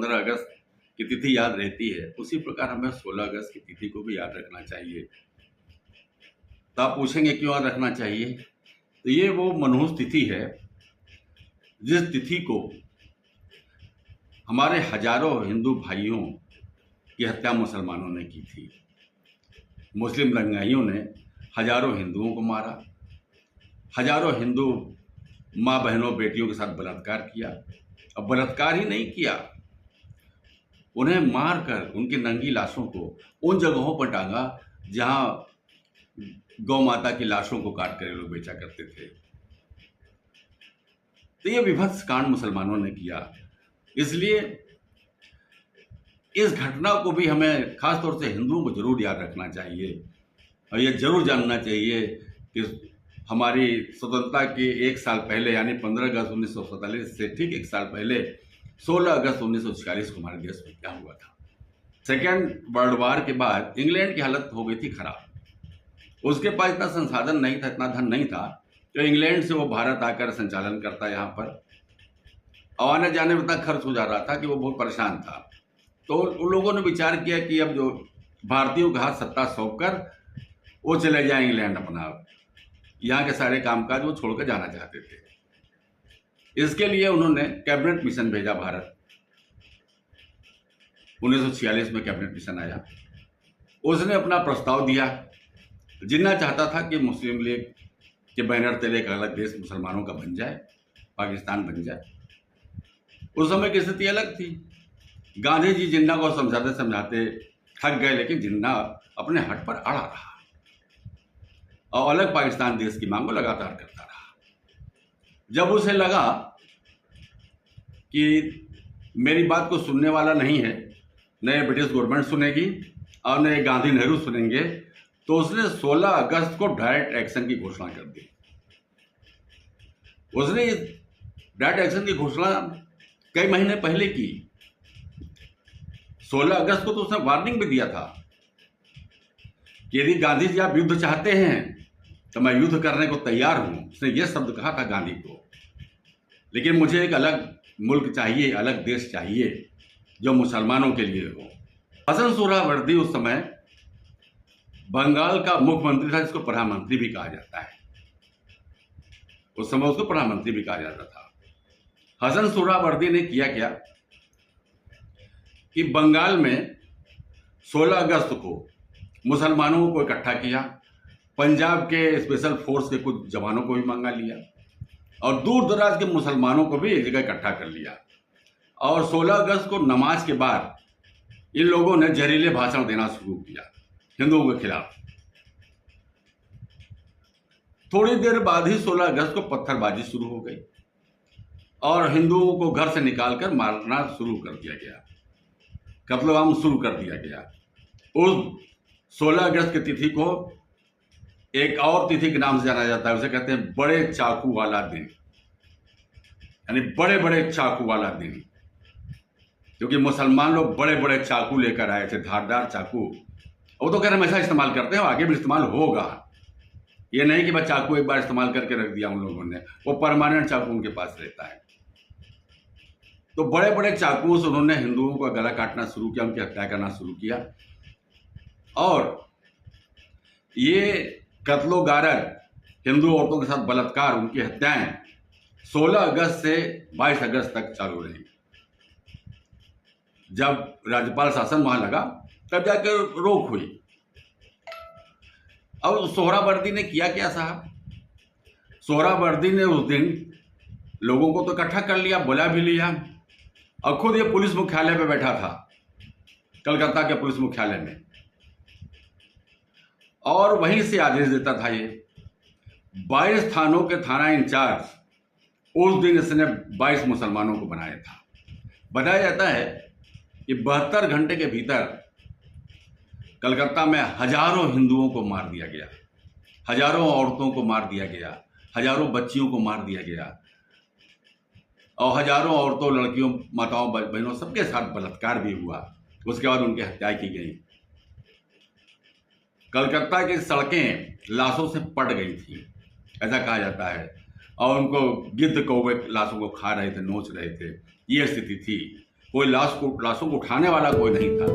15 अगस्त की तिथि याद रहती है, उसी प्रकार हमें 16 अगस्त की तिथि को भी याद रखना चाहिए। तो आप पूछेंगे क्यों याद रखना चाहिए? तो ये वो मनहूस तिथि है जिस तिथि को हमारे हजारों हिंदू भाइयों की हत्या मुसलमानों ने की थी। मुस्लिम दंगाइयों ने हजारों हिंदुओं को मारा, हजारों हिंदू माँ बहनों बेटियों के साथ बलात्कार किया। अब बलात्कार ही नहीं किया, उन्हें मारकर उनकी नंगी लाशों को उन जगहों पर टांगा जहां गौ माता की लाशों को काट कर लोग बेचा करते थे। तो ये विभत्स कांड मुसलमानों ने किया। इसलिए इस घटना को भी हमें खासतौर से हिंदुओं को जरूर याद रखना चाहिए और ये जरूर जानना चाहिए कि हमारी स्वतंत्रता के एक साल पहले यानी 15 अगस्त 1947 से ठीक एक साल पहले 16 अगस्त 1946 को हमारे देश में क्या हुआ था। सेकेंड वर्ल्ड वॉर के बाद इंग्लैंड की हालत हो गई थी खराब। उसके पास इतना संसाधन नहीं था, इतना धन नहीं था तो इंग्लैंड से वो भारत आकर संचालन करता यहाँ पर, और आने जाने में इतना खर्च हो जा रहा था कि वो बहुत परेशान था। तो उन लोगों ने विचार किया कि अब जो भारतीयों का हाथ सत्ता सौंप कर वो चले जाए इंग्लैंड, अपना यहाँ के सारे कामकाज वो छोड़कर जाना चाहते थे। इसके लिए उन्होंने कैबिनेट मिशन भेजा भारत। 1946 में कैबिनेट मिशन आया, उसने अपना प्रस्ताव दिया। जिन्ना चाहता था कि मुस्लिम लीग के बैनर तले एक अलग देश मुसलमानों का बन जाए, पाकिस्तान बन जाए। उस समय की स्थिति अलग थी। गांधी जी जिन्ना को समझाते समझाते थक गए, लेकिन जिन्ना अपने हट पर अड़ा रहा और अलग पाकिस्तान देश की मांग को लगातार करता रहा। जब उसे लगा कि मेरी बात को सुनने वाला नहीं है, न ये ब्रिटिश गवर्नमेंट सुनेगी और न ये गांधी नेहरू सुनेंगे, तो उसने 16 अगस्त को डायरेक्ट एक्शन की घोषणा कर दी। उसने डायरेक्ट एक्शन की घोषणा कई महीने पहले की। 16 अगस्त को तो उसने वार्निंग भी दिया था कि यदि गांधी जी आप युद्ध चाहते हैं तो मैं युद्ध करने को तैयार हूं। उसने ये शब्द कहा था गांधी को। लेकिन मुझे एक अलग मुल्क चाहिए, अलग देश चाहिए जो मुसलमानों के लिए हो। हसन सुहरावर्दी उस समय बंगाल का मुख्यमंत्री था, जिसको प्रधानमंत्री भी कहा जाता है। उस समय उसको प्रधानमंत्री भी कहा जाता था। हसन सुहरावर्दी ने किया क्या कि बंगाल में 16 अगस्त को मुसलमानों को इकट्ठा किया, पंजाब के स्पेशल फोर्स के कुछ जवानों को भी मंगा लिया और दूर दराज के मुसलमानों को भी एक जगह इकट्ठा कर लिया। और 16 अगस्त को नमाज के बाद इन लोगों ने जहरीले भाषण देना शुरू किया हिंदुओं के खिलाफ। थोड़ी देर बाद ही 16 अगस्त को पत्थरबाजी शुरू हो गई और हिंदुओं को घर से निकालकर मारना शुरू कर दिया गया, कत्लेआम शुरू कर दिया गया। उस 16 अगस्त की तिथि को एक और तिथि के नाम से जाना जाता है, उसे कहते हैं बड़े चाकू वाला दिन, यानी बड़े बड़े चाकू वाला दिन। क्योंकि मुसलमान लोग बड़े बड़े चाकू लेकर आए थे, धारदार चाकू। वो तो खैर हमेशा इस्तेमाल करते हैं, आगे भी इस्तेमाल होगा। ये नहीं कि बस चाकू एक बार इस्तेमाल करके रख दिया उन लोगों ने, वो परमानेंट चाकू उनके पास रहता है। तो बड़े बड़े चाकुओं से उन्होंने हिंदुओं का गला काटना शुरू किया, उनकी हत्या करना शुरू किया। और ये कत्लो गारत, हिंदू औरतों के साथ बलात्कार, उनकी हत्याएं 16 अगस्त से 22 अगस्त तक चालू रही। जब राज्यपाल शासन वहां लगा तब जाकर रोक हुई। अब सोहरावर्दी ने किया क्या साहब? सोहरावर्दी ने उस दिन लोगों को तो इकट्ठा कर लिया, बुला भी लिया और खुद ये पुलिस मुख्यालय पे बैठा था, कलकत्ता के पुलिस मुख्यालय में, और वहीं से आदेश देता था। ये 22 थानों के थाना इंचार्ज उस दिन इसने 22 मुसलमानों को बनाया था। बताया जाता है कि 72 घंटे के भीतर कलकत्ता में हजारों हिंदुओं को मार दिया गया, हजारों औरतों को मार दिया गया, हजारों बच्चियों को मार दिया गया और हजारों औरतों, लड़कियों, माताओं, बहनों सबके साथ बलात्कार भी हुआ। उसके बाद उनकी हत्या की गई। कलकत्ता की सड़कें लाशों से पट गई थी, ऐसा कहा जाता है, और उनको गिद्ध कौवे लाशों को खा रहे थे, नोच रहे थे। ये स्थिति थी। कोई लाशों को उठाने वाला कोई नहीं था।